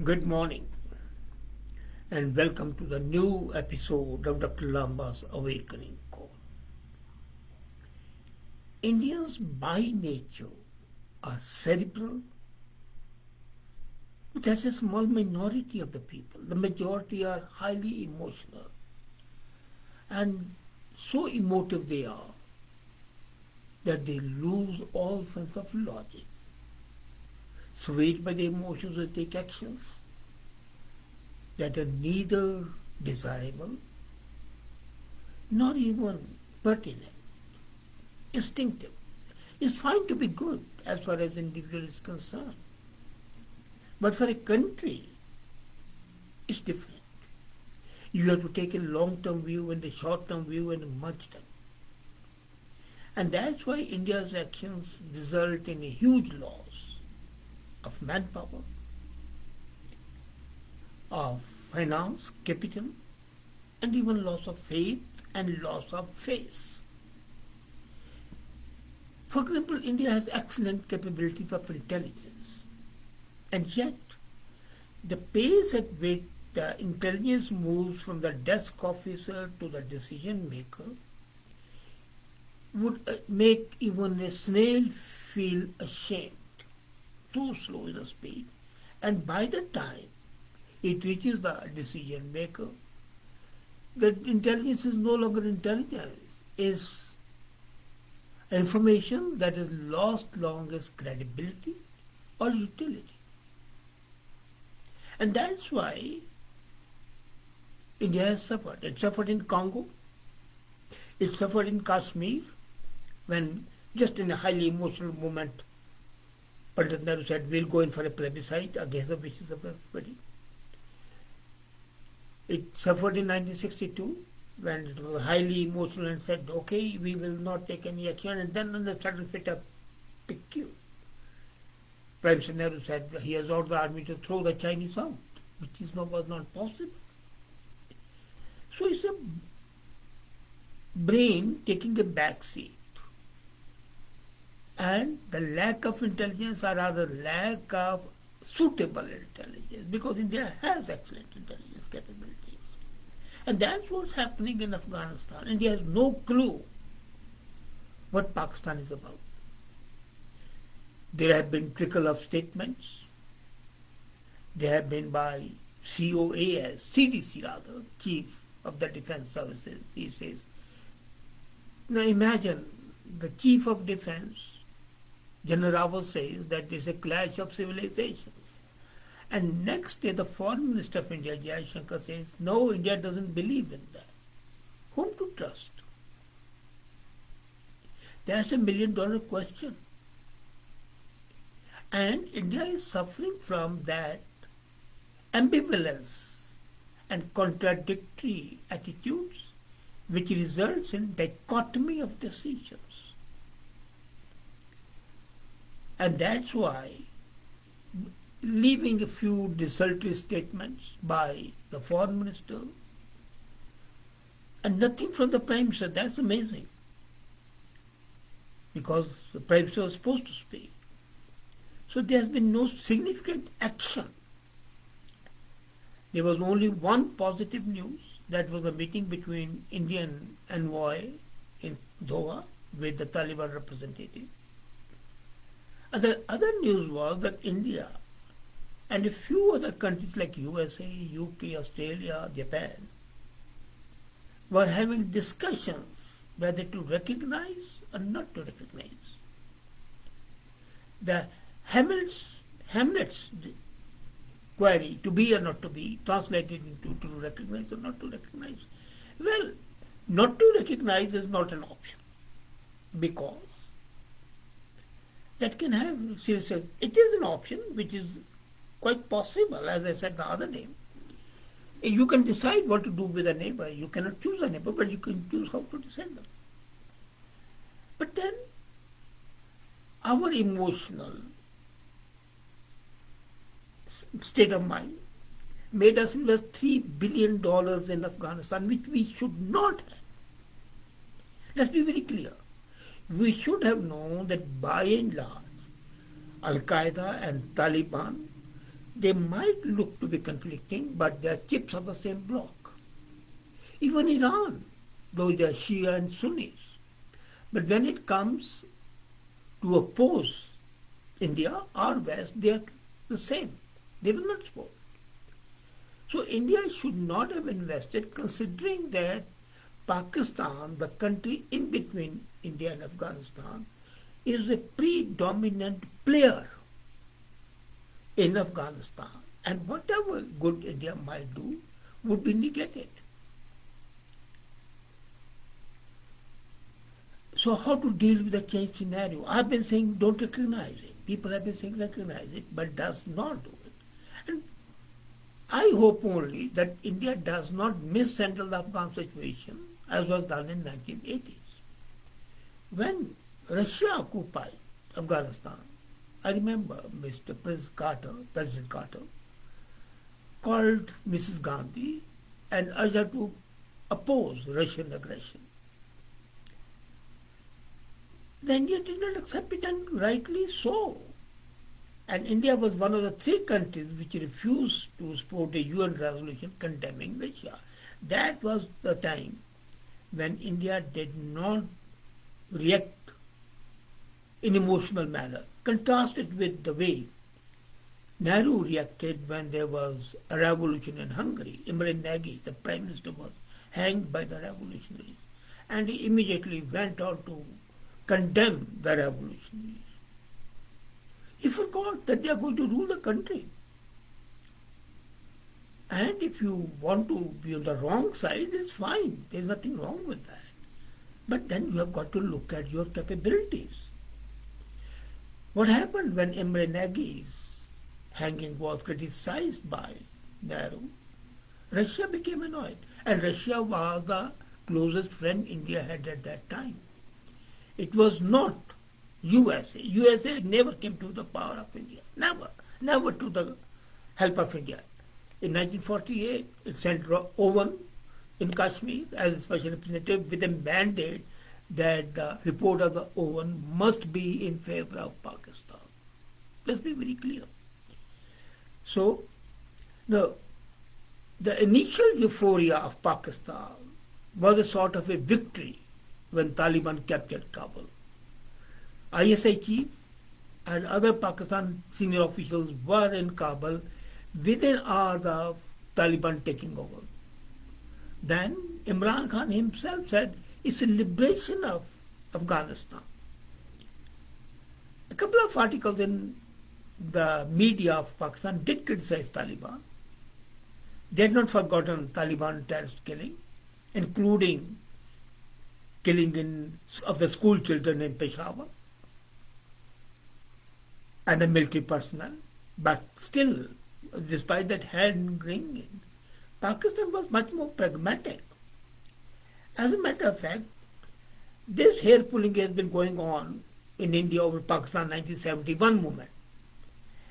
Good morning and welcome to the new episode of Dr. Lamba's Awakening Call. Indians by nature are cerebral, but that's a small minority of the people. The majority are highly emotional, and so emotive they are that they lose all sense of logic. Swayed by the emotions, they take actions that are neither desirable nor even pertinent, instinctive. It's fine to be good as far as the individual is concerned. But for a country, it's different. You have to take a long-term view and a short-term view and a much-term. And that's why India's actions result in a huge loss of manpower, of finance, capital, and even loss of faith and loss of face. For example, India has excellent capabilities of intelligence, and yet the pace at which the intelligence moves from the desk officer to the decision maker would make even a snail feel ashamed. So slow is the speed, and by the time it reaches the decision maker, the intelligence is no longer intelligence, is information that has lost long as credibility or utility. And that's why India has suffered. It suffered in Congo, it suffered in Kashmir, when just in a highly emotional moment, Pandit Nehru said, we'll go in for a plebiscite against the wishes of everybody. It suffered in 1962 when it was highly emotional and said, okay, we will not take any action, and then on the sudden fit a PQ. Prime Minister Nehru said he has ordered the army to throw the Chinese out, which was not possible. So it's a brain taking a back seat. And the lack of intelligence, or rather lack of suitable intelligence, because India has excellent intelligence capabilities. And that's what's happening in Afghanistan. India has no clue what Pakistan is about. There have been trickle of statements. There have been by COAS, CDC rather, Chief of the Defense Services. He says, now imagine the Chief of Defense, General Rawat, says that there's a clash of civilizations. And next day the Foreign Minister of India, Jai Shankar, says, no, India doesn't believe in that. Whom to trust? That's $1 million question. And India is suffering from that ambivalence and contradictory attitudes, which results in dichotomy of decisions. And that's why, leaving a few desultory statements by the Foreign Minister and nothing from the Prime Minister, that's amazing. Because the Prime Minister was supposed to speak. So there has been no significant action. There was only one positive news, that was a meeting between Indian envoy in Doha with the Taliban representative. And the other news was that India and a few other countries like USA, UK, Australia, Japan were having discussions whether to recognize or not to recognize. The Hamlet's query, to be or not to be, translated into to recognize or not to recognize. Well, not to recognize is not an option, because that can have serious. It is an option which is quite possible, as I said the other day. You can decide what to do with a neighbor. You cannot choose a neighbor, but you can choose how to descend them. But then our emotional state of mind made us invest $3 billion in Afghanistan, which we should not have. Let's be very clear. We should have known that by and large, Al-Qaeda and Taliban They might look to be conflicting, but they are chips of the same block. Even Iran, though they are Shia and Sunnis. But when it comes to oppose India or West, they are the same. They will not support. So India should not have invested, considering that Pakistan, the country in between India and Afghanistan, is a predominant player in Afghanistan. And whatever good India might do would be negated. So how to deal with the changed scenario? I've been saying don't recognize it. People have been saying recognize it, but does not do it. And I hope only that India does not mishandle the Afghan situation as was done in 1980s. When Russia occupied Afghanistan, I remember President Carter, called Mrs. Gandhi and urged her to oppose Russian aggression. The India did not accept it, and rightly so. And India was one of the three countries which refused to support a UN resolution condemning Russia. That was the time when India did not react in emotional manner. Contrast it with the way Nehru reacted when there was a revolution in Hungary. Imre Nagy, the Prime Minister, was hanged by the revolutionaries. And he immediately went on to condemn the revolutionaries. He forgot that they are going to rule the country. And if you want to be on the wrong side, it's fine. There's nothing wrong with that. But then you have got to look at your capabilities. What happened when Imre Nagy's hanging was criticized by Nehru? Russia became annoyed. And Russia was the closest friend India had at that time. It was not USA. USA never came to the power of India. Never to the help of India. In 1948, it sent Owen in Kashmir as a special representative with a mandate that the report of the Owen must be in favor of Pakistan. Let's be very clear. So, the initial euphoria of Pakistan was a sort of a victory when Taliban captured Kabul. ISI chief and other Pakistan senior officials were in Kabul within hours of Taliban taking over. Then Imran Khan himself said it's a liberation of Afghanistan. A couple of articles in the media of Pakistan did criticize Taliban. They had not forgotten Taliban terrorist killing, including killing of the school children in Peshawar and the military personnel. But still, despite that hand-wringing, Pakistan was much more pragmatic. As a matter of fact, this hair-pulling has been going on in India over Pakistan 1971 movement.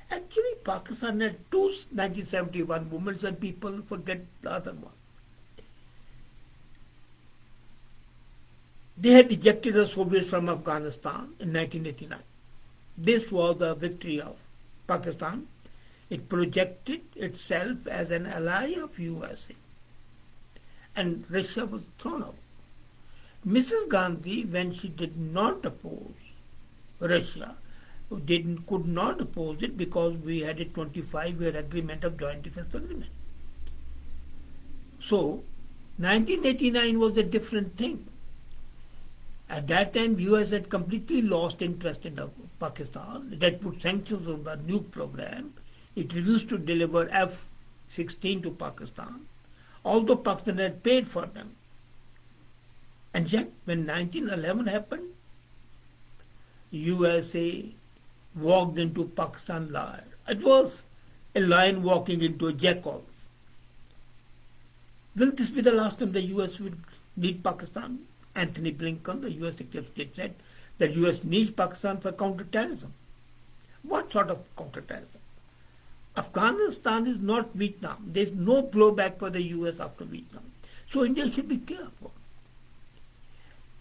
Actually, Pakistan had two 1971 movements and people forget the other one. They had ejected the Soviets from Afghanistan in 1989. This was the victory of Pakistan. It projected itself as an ally of USA. And Russia was thrown out. Mrs. Gandhi, when she did not oppose Russia, could not oppose it because we had a 25-year agreement of joint defense agreement. So, 1989 was a different thing. At that time, US had completely lost interest in Pakistan. It had put sanctions on the nuke program. It refused to deliver F-16 to Pakistan, although Pakistan had paid for them. And yet, when 1911 happened, USA walked into Pakistan lion. It was a lion walking into a jackal. Will this be the last time the US will need Pakistan? Anthony Blinken, the US Secretary of State, said that US needs Pakistan for counterterrorism. What sort of counterterrorism? Afghanistan is not Vietnam. There is no blowback for the US after Vietnam. So India should be careful.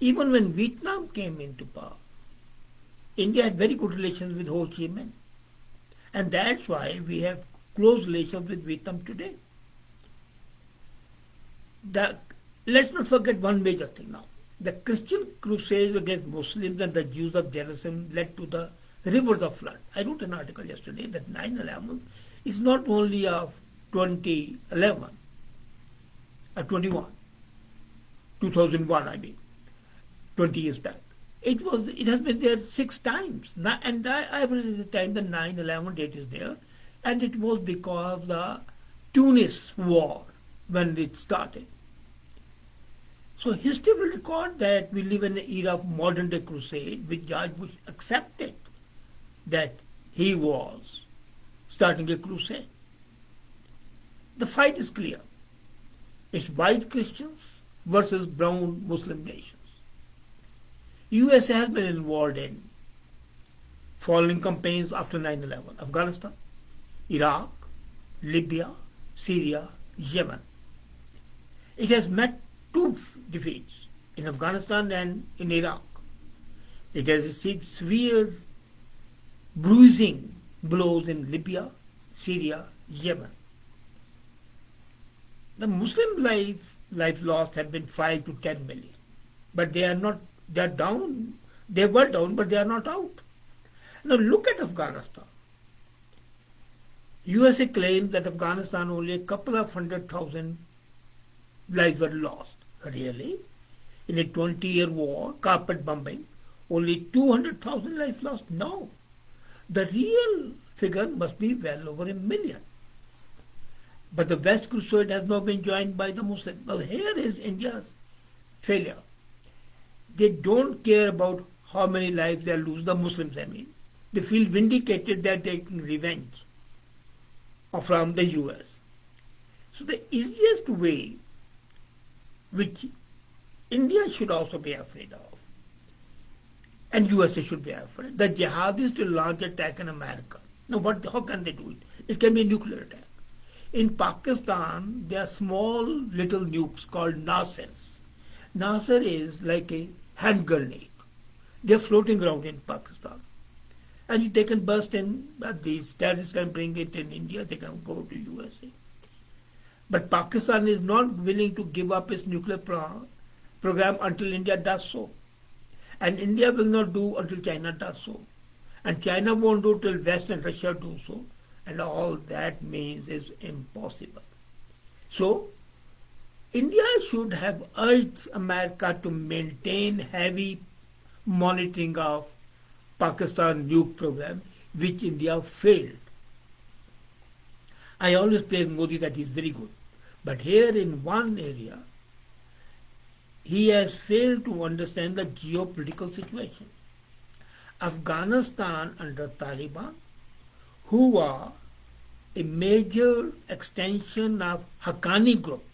Even when Vietnam came into power, India had very good relations with Ho Chi Minh. And that's why we have close relations with Vietnam today. The, let's not forget one major thing now. The Christian crusades against Muslims and the Jews of Jerusalem led to the rivers of flood. I wrote an article yesterday that 9/11 is not only of 2011, 21, 2001 I mean, 20 years back. It has been there 6 times. And every time the 9/11 date is there. And it was because of the Tunis war when it started. So history will record that we live in an era of modern day crusade, which George Bush accepted that he was starting a crusade. The fight is clear. It's white Christians versus brown Muslim nations. USA has been involved in following campaigns after 9/11: Afghanistan, Iraq, Libya, Syria, Yemen. It has met 2 defeats in Afghanistan and in Iraq. It has received severe bruising blows in Libya, Syria, Yemen. The Muslim life lost have been 5 to 10 million, but they are down. They were down, but they are not out. Now look at Afghanistan. USA claims that Afghanistan only a couple of 100,000 lives were lost. Really? In a 20-year war, carpet bombing, only 200,000 lives lost? No. The real figure must be well over 1 million. But the West Crusade has now been joined by the Muslims. Now here is India's failure. They don't care about how many lives they lose, the Muslims I mean. They feel vindicated that they're taking revenge from the US. So the easiest way, which India should also be afraid of, and USA should be afraid, the jihadis to launch attack in America. Now how can they do it? It can be a nuclear attack. In Pakistan, there are small little nukes called Nasirs. Nasir is like a hand grenade. They're floating around in Pakistan. And they can burst in, these terrorists can bring it in India, they can go to USA. But Pakistan is not willing to give up its nuclear program until India does so. And India will not do until China does so. And China won't do till West and Russia do so. And all that means is impossible. So, India should have urged America to maintain heavy monitoring of Pakistan nuke program, which India failed. I always praise Modi that he is very good. But here in one area, he has failed to understand the geopolitical situation. Afghanistan under Taliban, who are a major extension of Haqqani Group.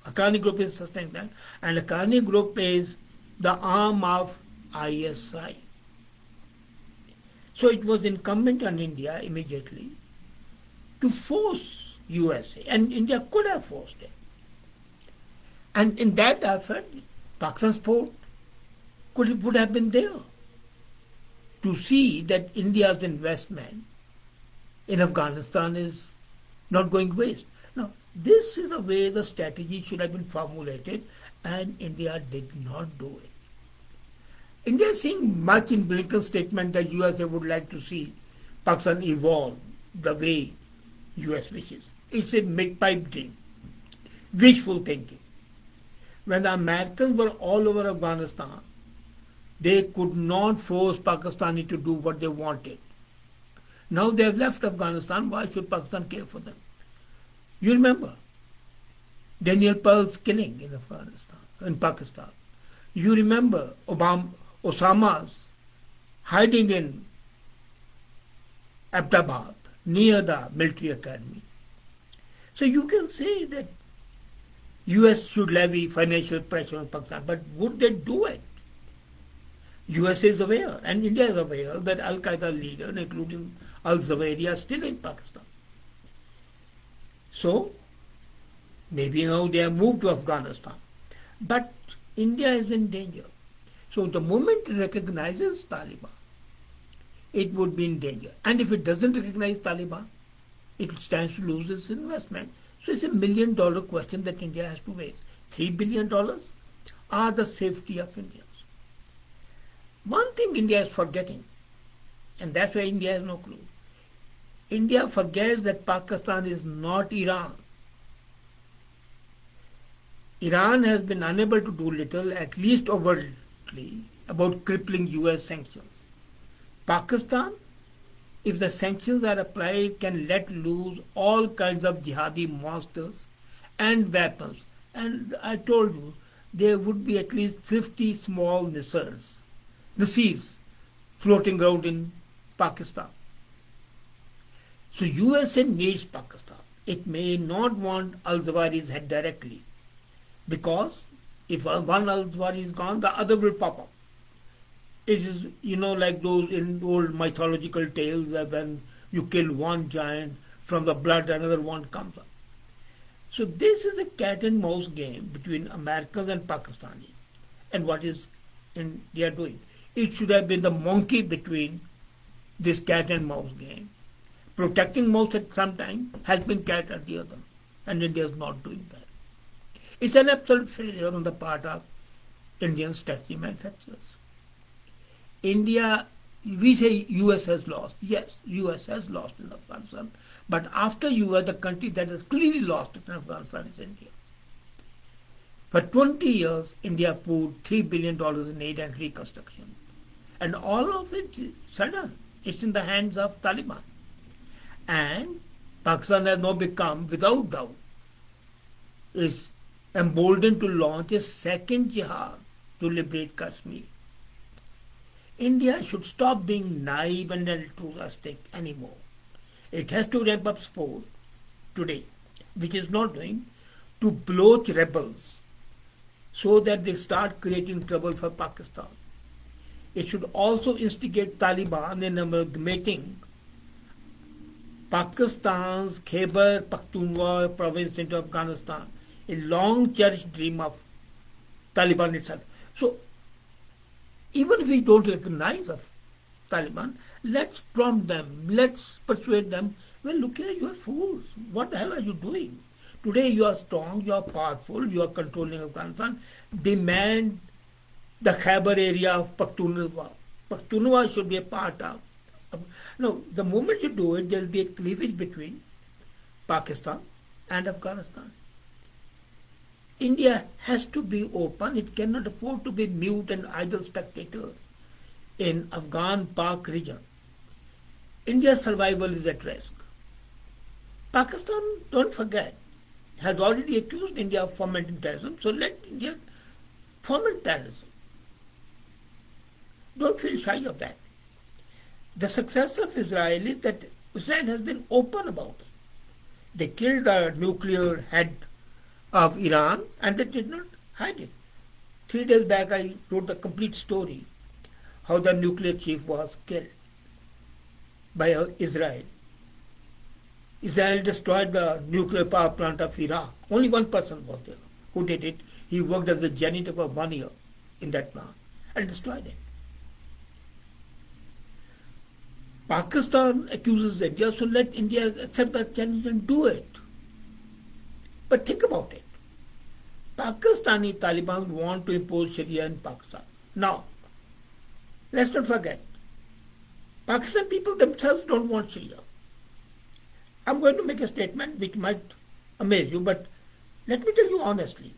Haqqani Group is sustaining that, and Haqqani Group is the arm of ISI. So it was incumbent on India immediately to force USA, and India could have forced it. And in that effort, Pakistan's support would have been there to see that India's investment in Afghanistan is not going waste. Now, this is the way the strategy should have been formulated, and India did not do it. India is seeing much in Blinken's statement that USA would like to see Pakistan evolve the way US wishes. It's a mid-pipe dream, wishful thinking. When the Americans were all over Afghanistan, they could not force Pakistani to do what they wanted. Now they have left Afghanistan, why should Pakistan care for them? You remember Daniel Pearl's killing in Afghanistan, in Pakistan. You remember Osama's hiding in Abbottabad, near the military academy. So you can say that US should levy financial pressure on Pakistan, but would they do it? US is aware, and India is aware, that Al-Qaeda leader, including Al-Zawahiri, are still in Pakistan. So, maybe now they have moved to Afghanistan. But India is in danger. So the moment it recognizes Taliban, it would be in danger. And if it doesn't recognize Taliban, it stands to lose its investment. So it's $1 million question that India has to face. $3 billion are the safety of India. One thing India is forgetting, and that's why India has no clue. India forgets that Pakistan is not Iran. Iran has been unable to do little, at least overtly, about crippling US sanctions. Pakistan, if the sanctions are applied, can let loose all kinds of jihadi monsters and weapons. And I told you, there would be at least 50 small Nasirs floating around in Pakistan. So USA needs Pakistan. It may not want al-Zawahiri's head directly, because if one al-Zawahiri is gone, the other will pop up. It is, like those in old mythological tales that when you kill one giant, from the blood another one comes up. So this is a cat and mouse game between Americans and Pakistanis. And what is India doing? It should have been the monkey between this cat and mouse game. Protecting mouse at some time, helping cat at the other. And India is not doing that. It's an absolute failure on the part of Indian strategy manufacturers. India, we say US has lost. Yes, US has lost in Afghanistan. But after US, the country that has clearly lost in Afghanistan is India. For 20 years, India poured $3 billion in aid and reconstruction. And all of it is sudden. It's in the hands of Taliban. And Pakistan has now become, without doubt, is emboldened to launch a second jihad to liberate Kashmir. India should stop being naive and altruistic anymore. It has to ramp up support today, which is not doing, to block rebels so that they start creating trouble for Pakistan. It should also instigate Taliban in amalgamating Pakistan's Khyber Pakhtunkhwa province into Afghanistan, a long cherished dream of Taliban itself. So, even if we don't recognize of Taliban, let's prompt them, let's persuade them, well, look here, you are fools. What the hell are you doing? Today you are strong, you are powerful, you are controlling Afghanistan. Demand the Khyber area of Pakhtunkhwa. Pakhtunkhwa should be a part of. No, the moment you do it, there will be a cleavage between Pakistan and Afghanistan. India has to be open. It cannot afford to be mute and idle spectator in Afghan-Pak region. India's survival is at risk. Pakistan, don't forget, has already accused India of fomenting terrorism, so let India foment terrorism. Don't feel shy of that. The success of Israel is that Israel has been open about it. They killed the nuclear head of Iran and they did not hide it. 3 days back I wrote the complete story how the nuclear chief was killed by Israel. Israel destroyed the nuclear power plant of Iraq. Only one person was there who did it. He worked as a janitor for 1 year in that plant and destroyed it. Pakistan accuses India, so let India accept that challenge and do it. But think about it. Pakistani Taliban want to impose Sharia in Pakistan. Now, let's not forget, Pakistan people themselves don't want Sharia. I'm going to make a statement which might amaze you, but let me tell you honestly.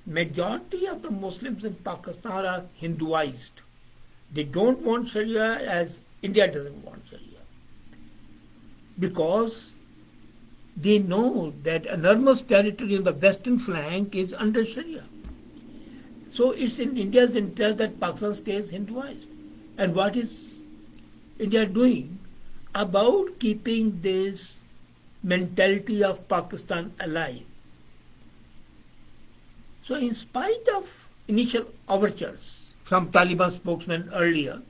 Majority of the Muslims in Pakistan are Hinduized. They don't want Sharia as India doesn't want Sharia. Because they know that enormous territory on the western flank is under Sharia. So it's in India's interest that Pakistan stays Hinduized. And what is India doing about keeping this mentality of Pakistan alive? So in spite of initial overtures from Taliban spokesmen earlier,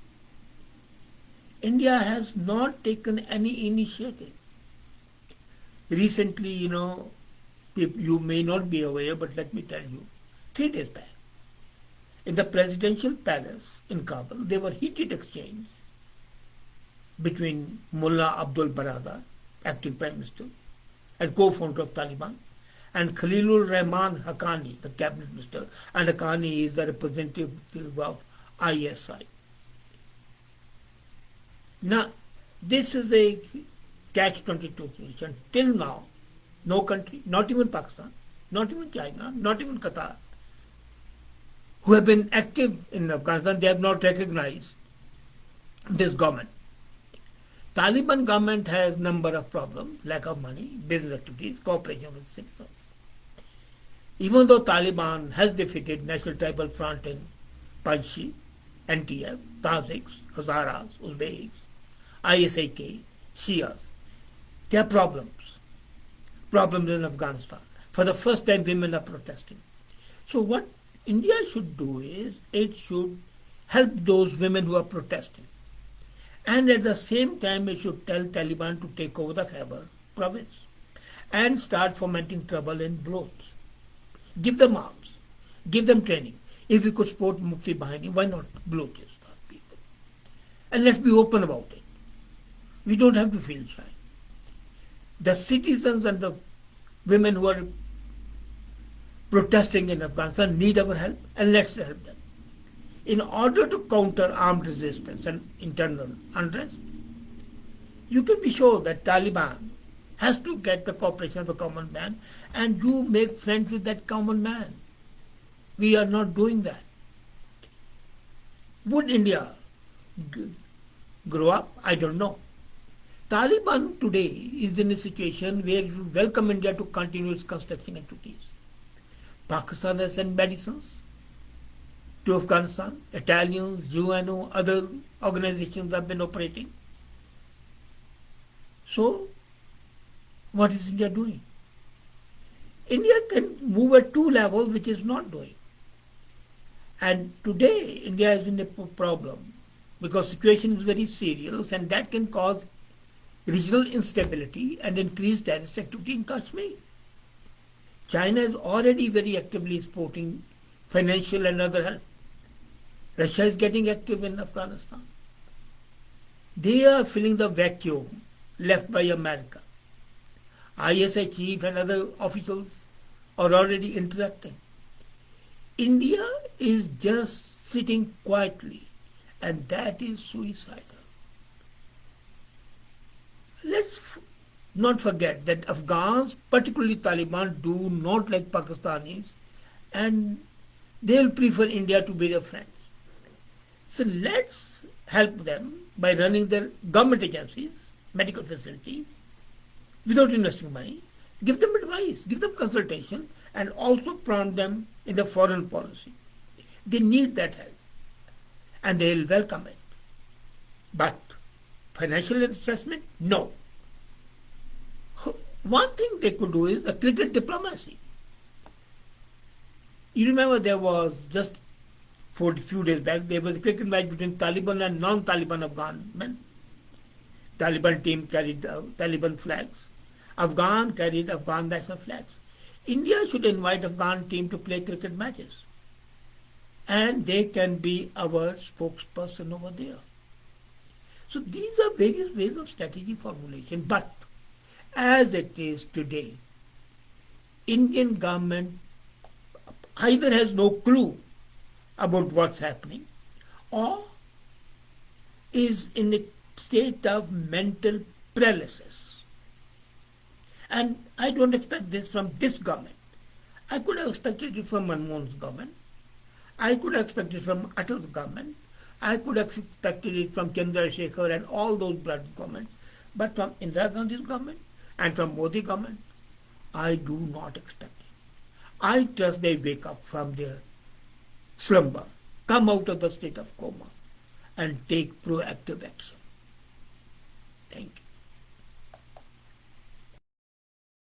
India has not taken any initiative. Recently, you may not be aware, but let me tell you, 3 days back, in the presidential palace in Kabul, there were heated exchanges between Mullah Abdul Baradar acting Prime Minister and co-founder of Taliban, and Khalilur Rahman Haqqani, the cabinet minister, and Haqqani is the representative of ISI. Now, this is a catch-22 position. Till now, no country, not even Pakistan, not even China, not even Qatar, who have been active in Afghanistan, they have not recognized this government. Taliban government has number of problems, lack of money, business activities, cooperation with citizens. Even though Taliban has defeated National Tribal Front in Panjshir, NTF, Tajiks, Hazaras, Uzbeks, ISIK, Shias, there are problems. Problems in Afghanistan. For the first time, women are protesting. So what India should do is, it should help those women who are protesting. And at the same time, it should tell Taliban to take over the Khyber province and start fomenting trouble in Baloch. Give them arms, give them training. If we could support Mukti Bahini, why not Balochistan people? And let's be open about it. We don't have to feel shy. The citizens and the women who are protesting in Afghanistan need our help, and let's help them. In order to counter armed resistance and internal unrest, you can be sure that Taliban has to get the cooperation of the common man, and you make friends with that common man. We are not doing that. Would India grow up? I don't know. Taliban today is in a situation where you welcome India to continue its construction activities. Pakistan has sent medicines to Afghanistan. Italians, UNO, other organizations have been operating. So, what is India doing? India can move at two levels, which is not doing. And today, India is in a problem because the situation is very serious, and that can cause regional instability and increased terrorist activity in Kashmir. China is already very actively supporting financial and other help. Russia is getting active in Afghanistan. They are filling the vacuum left by America. ISI chief and other officials are already interacting. India is just sitting quietly, and that is suicidal. Let's not forget that Afghans, particularly Taliban, do not like Pakistanis, and they'll prefer India to be their friends. So let's help them by running their government agencies, medical facilities, without investing money. Give them advice, give them consultation, and also prompt them in the foreign policy. They need that help, and they'll welcome it. But financial assessment, no. One thing they could do is a cricket diplomacy. You remember there was just for a few days back, there was a cricket match between Taliban and non-Taliban Afghan men. Taliban team carried the Taliban flags. Afghan carried Afghan national flags. India should invite Afghan team to play cricket matches. And they can be our spokesperson over there. So these are various ways of strategy formulation. But as it is today, Indian government either has no clue about what's happening or is in a state of mental paralysis. And I don't expect this from this government. I could have expected it from Manmohan's government. I could have expected it from Atal's government. I could have expected it from Chandrasekhar and all those blood governments. But from Indira Gandhi's government and from Modi government, I do not expect it. I trust they wake up from their slumber, come out of the state of coma, and take proactive action. Thank you.